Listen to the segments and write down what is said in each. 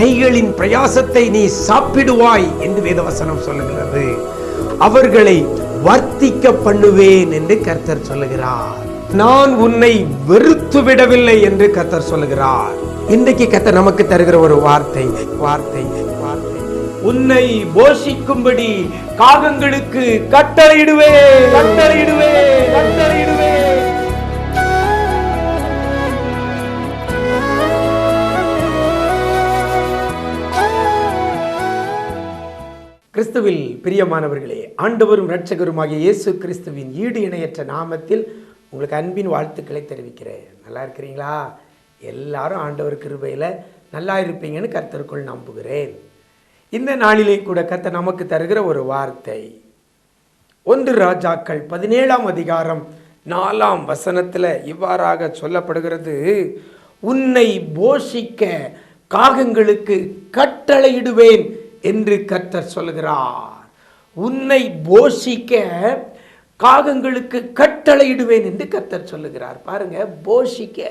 கைகளின் பிரயாசத்தை நீ சாப்பிடுவாய் என்று வேதவசனம் சொல்லுகிறது. அவர்களை வர்த்திக்க பண்ணுவேன் என்று கர்த்தர் சொல்லுகிறார். நான் உன்னை வெறுத்து விடவில்லை என்று கர்த்தர் சொல்லுகிறார். இன்றைக்கு கர்த்தர் நமக்கு தருகிற ஒரு வார்த்தை வார்த்தை வார்த்தை உன்னை போஷிக்கும்படி காகங்களுக்கு கட்டளையிடுவே கட்டளையிடுவே கட்டளையிடுவே. கிறிஸ்துவில் பிரியமானவர்களே, ஆண்டவரும் இரட்சகருமாகிய இயேசு கிறிஸ்துவின் ஈடு இணையற்ற நாமத்தில் உங்களுக்கு அன்பின் வாழ்த்துக்களை தெரிவிக்கிறேன். நல்லா இருக்கிறீங்களா? எல்லாரும் ஆண்டவர் கிருபையில் நல்லா இருப்பீங்கன்னு கர்த்தருக்குள் நம்புகிறேன். இந்த நாளிலே கூட கர்த்தர் நமக்கு தருகிற ஒரு வார்த்தை 1 ராஜாக்கள் 17ஆம் அதிகாரம் 4ஆம் வசனத்தில் இவ்வாறாக சொல்லப்படுகிறது. உன்னை போஷிக்க காகங்களுக்கு கட்டளையிடுவேன் என்று கர்த்தர் சொல்கிறார். உன்னை போஷிக்க காகங்களுக்கு கட்டளையிடுவேன் என்று கர்த்தர் சொல்லுகிறார். பாருங்க, போஷிக்க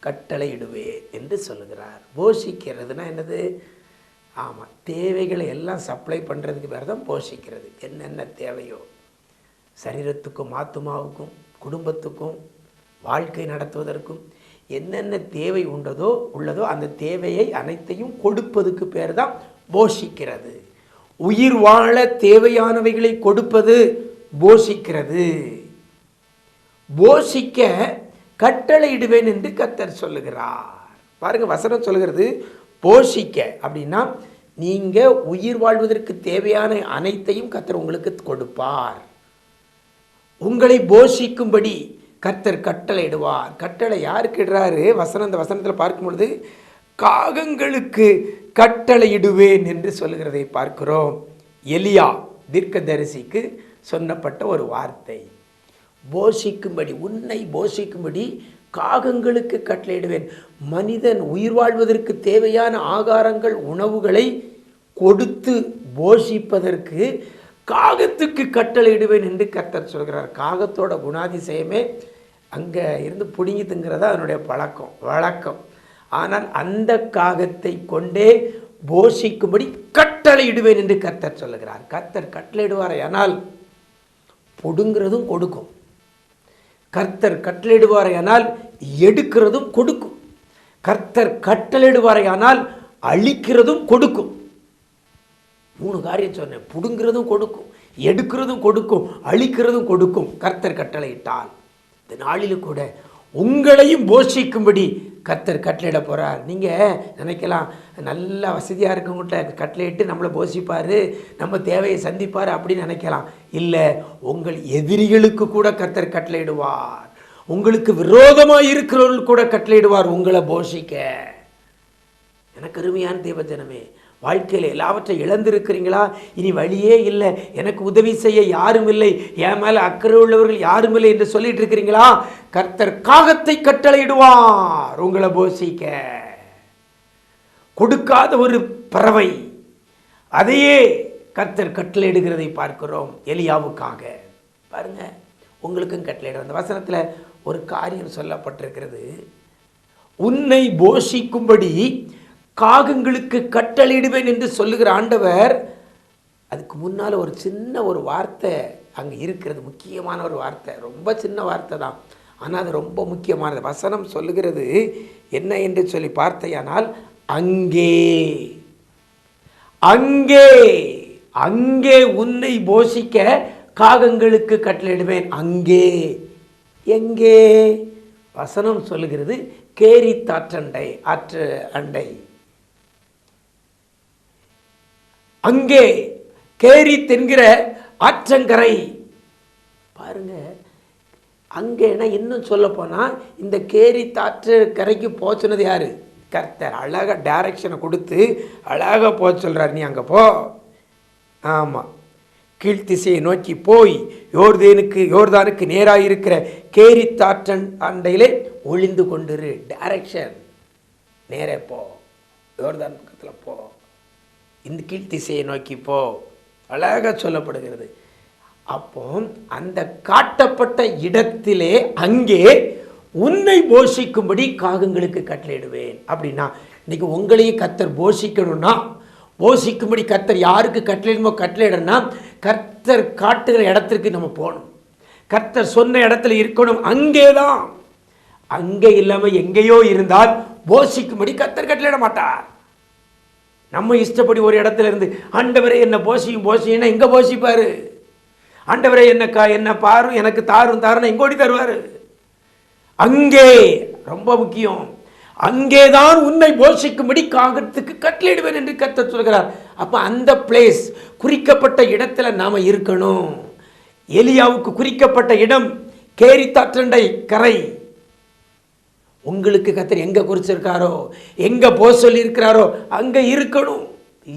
கட்டளையிடுவேன் என்று சொல்லுகிறார். போஷிக்கிறதுனா என்னது? ஆமாம், தேவைகளை எல்லாம் சப்ளை பண்ணுறதுக்கு பேர் தான் போஷிக்கிறது. என்னென்ன தேவையோ சரீரத்துக்கும் ஆத்துமாவுக்கும் குடும்பத்துக்கும் வாழ்க்கை நடத்துவதற்கும் என்னென்ன தேவை உள்ளதோ அந்த தேவையை அனைத்தையும் கொடுப்பதுக்கு பேர் தான் போஷிக்கிறது. உயிர் வாழ தேவையானவைகளை கொடுப்பது போஷிக்கிறது. போஷிக்க கட்டளையிடுவேன் என்று கர்த்தர் சொல்லுகிறார். பாருங்க, வசனம் சொல்லுகிறது போஷிக்க அப்படின்னா நீங்க உயிர் வாழ்வதற்கு தேவையான அனைத்தையும் கர்த்தர் உங்களுக்கு கொடுப்பார். உங்களை போஷிக்கும்படி கர்த்தர் கட்டளையிடுவார். கட்டளை யாருக்கு இடுறாரு? அந்த வசனத்தில் பார்க்கும் பொழுது காகங்களுக்கு கட்டளையிடுவேன் என்று சொல்லுகிறதை பார்க்கிறோம். எலியா தீர்க்கதரிசிக்கு சொன்னப்பட்ட ஒரு வார்த்தை. போஷிக்கும்படி, உன்னை போஷிக்கும்படி காகங்களுக்கு கட்டளையிடுவேன். மனிதன் உயிர் வாழ்வதற்கு தேவையான ஆகாரங்கள் உணவுகளை கொடுத்து போஷிப்பதற்கு காகத்துக்கு கட்டளையிடுவேன் என்று கர்த்தர் சொல்கிறார். காகத்தோட குணாதிசயமே அங்கே இருந்து பிடுங்கி திங்கிறதா அதனுடைய வழக்கம். ஆனால் அந்த காகத்தை கொண்டே போஷிக்கும்படி கட்டளையிடுவேன் என்று கர்த்தர் சொல்லுகிறார். கர்த்தர் கட்டளையிடுவாரை ஆனால் பொடுங்கிறதும் கொடுக்கும். கர்த்தர் கட்டளையிடுவாரை ஆனால் எடுக்கிறதும் கொடுக்கும். கர்த்தர் கட்டளையிடுவாரை ஆனால் அழிக்கிறதும் கொடுக்கும். 3 காரியம் சொன்னேன். புடுங்கிறதும் கொடுக்கும், எடுக்கிறதும் கொடுக்கும், அழிக்கிறதும் கொடுக்கும். கர்த்தர் கட்டளையிட்டால் இந்த நாளில் கூட உங்களையும் போஷிக்கும்படி கர்த்தர் கட்டளையிட போகிறார். நீங்கள் நினைக்கலாம், நல்ல வசதியாக இருக்கவங்கள்ட்ட கட்டளையிட்டு நம்மளை போஷிப்பார், நம்ம தேவையை சந்திப்பார் அப்படின்னு நினைக்கலாம். இல்லை, உங்கள் எதிரிகளுக்கு கூட கர்த்தர் கட்டளையிடுவார். உங்களுக்கு விரோதமாக இருக்கிறவர்கள் கூட கட்டளையிடுவார் உங்களை போஷிக்க. எனக்கு அருமையான தேவஜனமே, வாழ்க்கையில் எல்லாவற்றையும் இழந்திருக்கிறீங்களா? இனி வழியே இல்லை, எனக்கு உதவி செய்ய யாரும் இல்லை, என் மேலே அக்கறை உள்ளவர்கள் யாரும் இல்லை என்று சொல்லிட்டு இருக்கிறீங்களா? கர்த்தர் காகத்தை கட்டளையிடுவார் உங்களை போஷிக்க. கொடுக்காத ஒரு பறவை அதையே கர்த்தர் கட்டளையிடுகிறதை பார்க்கிறோம். எலியாவுக்காக பாருங்க, உங்களுக்கும் கட்டளையிடும். அந்த வசனத்தில் ஒரு காரியம் சொல்லப்பட்டிருக்கிறது. உன்னை போஷிக்கும்படி காகங்களுக்கு கட்டளையிடுவேன் என்று சொல்லுகிற ஆண்டவர், அதுக்கு முன்னால் ஒரு சின்ன ஒரு வார்த்தை அங்கே இருக்கிறது. முக்கியமான ஒரு வார்த்தை, ரொம்ப சின்ன வார்த்தை தான், ஆனால் அது ரொம்ப முக்கியமானது. வசனம் சொல்லுகிறது என்ன என்று சொல்லி பார்த்தையானால், அங்கே அங்கே அங்கே உன்னை போஷிக்க காகங்களுக்கு கட்டளையிடுவேன். அங்கே எங்கே? வசனம் சொல்லுகிறது கேரித்தாற்றண்டை, ஆற்று அண்டை. அங்கே கேரித் என்கிற ஆற்றங்கரை. பாருங்க, அங்கேனா இன்னும் சொல்ல போனால் இந்த கேரித்தாற்று கரைக்கு போக சொன்னது யாரு? கர்த்தர். அழகாக டைரக்ஷனை கொடுத்து அழகாக போக சொல்கிறார். நீ அங்கே போ. ஆமாம், கீழ்த்திசையை நோக்கி போய் யோர்தானுக்கு நேராக இருக்கிற கேரித்தாற்றன் அண்டையிலே ஒளிந்து கொண்டிரு. டைரக்ஷன், நேரே போ, யோர்தான் பக்கத்தில் போ, இந்த கீழ்த்திசையை நோக்கி போ, அழகாக சொல்லப்படுகிறது. அப்போ அந்த காட்டப்பட்ட இடத்திலே அங்கே உன்னை போஷிக்கும்படி காகங்களுக்கு கட்டளையிடுவேன். அப்படின்னா இன்னைக்கு உங்களையும் கர்த்தர் போஷிக்கணும்னா, போஷிக்கும்படி கர்த்தர் யாருக்கு கட்டளையிடுமோ கட்டளையிடனா, கர்த்தர் காட்டுகிற இடத்திற்கு நம்ம போகணும். கர்த்தர் சொன்ன இடத்துல இருக்கணும். அங்கே தான். அங்கே இல்லாமல் எங்கேயோ இருந்தால் போஷிக்கும்படி கர்த்தர் கட்டளையிட மாட்டார். நம்ம இஷ்டப்படி ஒரு இடத்துல இருந்து ஆண்டவரே என்ன போஷின்னா எங்கே போஷிப்பார்? ஆண்டவரே என்ன பாரும், எனக்கு தாருன்னு எங்கோடி தருவார்? அங்கே ரொம்ப முக்கியம். அங்கேதான் உன்னை போஷிக்கும்படி காகத்துக்கு கட்டளையிடுவேன் என்று கர்த்தர் சொல்கிறார். அப்போ அந்த பிளேஸ், குறிக்கப்பட்ட இடத்துல நாம் இருக்கணும். எலியாவுக்கு குறிக்கப்பட்ட இடம் கேரித்தாற்றண்டை கரை. உங்களுக்கு கர்த்தர் எங்கே குறிச்சிருக்காரோ, எங்கே போக சொல்லி இருக்கிறாரோ அங்கே இருக்கணும்.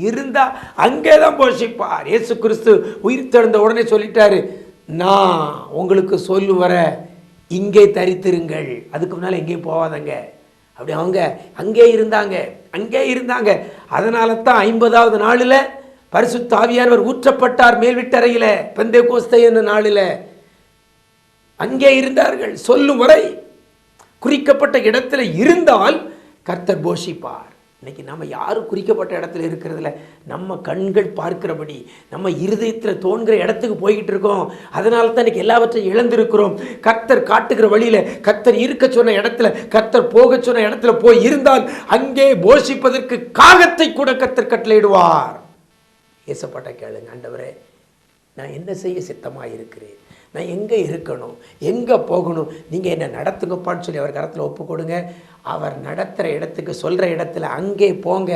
இருந்தால் அங்கே தான் போஷிப்பார். இயேசு கிறிஸ்து உயிர் தெழுந்த உடனே சொல்லிட்டாரு, நான் உங்களுக்கு சொல்லு வர இங்கே தரித்திருங்கள், அதுக்கு முன்னால் எங்கேயும் போவாதங்க. அப்படி அவங்க அங்கே இருந்தாங்க. அதனால தான் 50வது நாளில் பரிசுத்த ஆவியானவர் ஊற்றப்பட்டார் மேல் வீட்டறையில், பெந்தேகோஸ்தே என்ற நாளில். அங்கே இருந்தார்கள். சொல்லும் வரை குறிக்கப்பட்ட இடத்துல இருந்தால் கர்த்தர் போஷிப்பார். இன்னைக்கு நம்ம யாரும் குறிக்கப்பட்ட இடத்துல இருக்கிறதுல நம்ம கண்கள் பார்க்கிறபடி நம்ம இருதயத்தில் தோன்கிற இடத்துக்கு போய்கிட்டு இருக்கோம். அதனால தான் இன்னைக்கு எல்லாவற்றையும் இழந்திருக்கிறோம். கர்த்தர் காட்டுகிற வழியில், கர்த்தர் இருக்க சொன்ன இடத்துல, கர்த்தர் போக சொன்ன இடத்துல போய் இருந்தால் அங்கே போஷிப்பதற்கு காகத்தை கூட கர்த்தர் கட்டளையிடுவார். ஏசப்பாட்ட கேளுங்க, ஆண்டவரே நான் என்ன செய்ய சித்தமாக இருக்கிறேன், நான் எங்கே இருக்கணும், எங்கே போகணும், நீங்கள் என்னை நடத்துங்கப்பான்னு சொல்லி அவர் கரத்தில் ஒப்பு கொடுங்க. அவர் நடத்துகிற இடத்துக்கு, சொல்கிற இடத்துல அங்கே போங்க.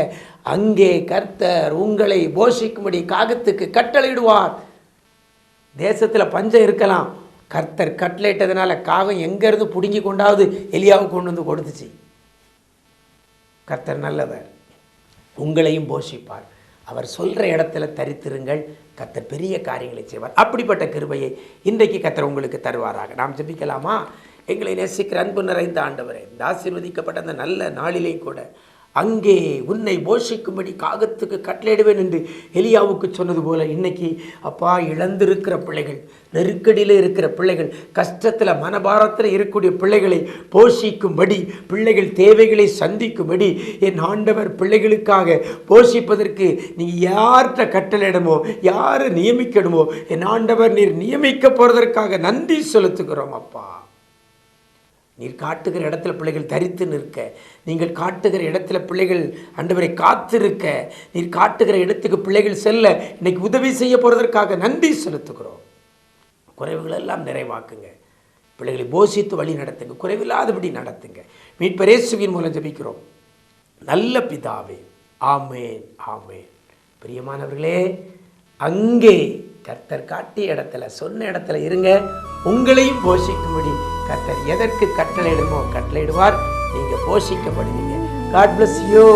அங்கே கர்த்தர் உங்களை போஷிக்கும்படி காகத்துக்கு கட்டளையிடுவார். தேசத்தில் பஞ்சம் இருக்கலாம், கர்த்தர் கட்டளையிட்டதுனால காகம் எங்கேருந்து பிடுங்கி கொண்டாவது எலியாவுக்கு கொண்டு வந்து கொடுத்துச்சு. கர்த்தர் நல்லவர், உங்களையும் போஷிப்பார். அவர் சொல்கிற இடத்துல தரித்திருங்கள், கர்த்தர் பெரிய காரியங்களை செய்வார். அப்படிப்பட்ட கிருபையை இன்றைக்கு கர்த்தர் உங்களுக்கு தருவாராக. நாம் ஜெபிக்கலாமா? எங்களை நேசிக்கிற அன்பு நிறைந்த ஆண்டவரே, இந்த ஆசீர்வதிக்கப்பட்ட அந்த நல்ல நாளிலே கூட அங்கே உன்னை போஷிக்கும்படி காகத்துக்கு கட்டளையிடுவேன் என்று எலியாவுக்கு சொன்னது போல, இன்னைக்கு அப்பா இழந்திருக்கிற பிள்ளைகள், நெருக்கடியில் இருக்கிற பிள்ளைகள், கஷ்டத்தில் மனபாரத்தில் இருக்கக்கூடிய பிள்ளைகளை போஷிக்கும்படி, பிள்ளைகள் தேவைகளை சந்திக்கும்படி என் ஆண்டவர் பிள்ளைகளுக்காக போஷிப்பதற்கு நீங்கள் யார்கிட்ட கட்டளையிடமோ, யாரை நியமிக்கணுமோ என் ஆண்டவர் நீர் நியமிக்க போகிறதற்காக நன்றி செலுத்துகிறோம். அப்பா நீர் காட்டுகிற இடத்துல பிள்ளைகள் தரித்து நிற்க, நீங்கள் காட்டுகிற இடத்துல பிள்ளைகள் ஆண்டவரை காத்திருக்க, நீர் காட்டுகிற இடத்துக்கு பிள்ளைகள் செல்ல இன்னைக்கு உதவி செய்ய போகிறதற்காக நன்றி செலுத்துகிறோம். குறைவுகளெல்லாம் நிறைவாக்குங்க, பிள்ளைகளை போஷித்து வழி நடத்துங்க, குறைவில்லாதபடி நடத்துங்க. மீட்பர் இயேசுவின் மூலம் ஜெபிக்கிறோம் நல்ல பிதாவே, ஆமென் ஆமென். பிரியமானவர்களே, அங்கே கர்த்தர் காட்டிய இடத்துல, சொன்ன இடத்துல இருங்க. உங்களையும் போஷிக்கும்படி கர்த்தர் எதற்கு கட்டளையிடுமோ கட்டளையிடுவார். நீங்கள் போஷிக்கப்படுவீங்க. God bless you.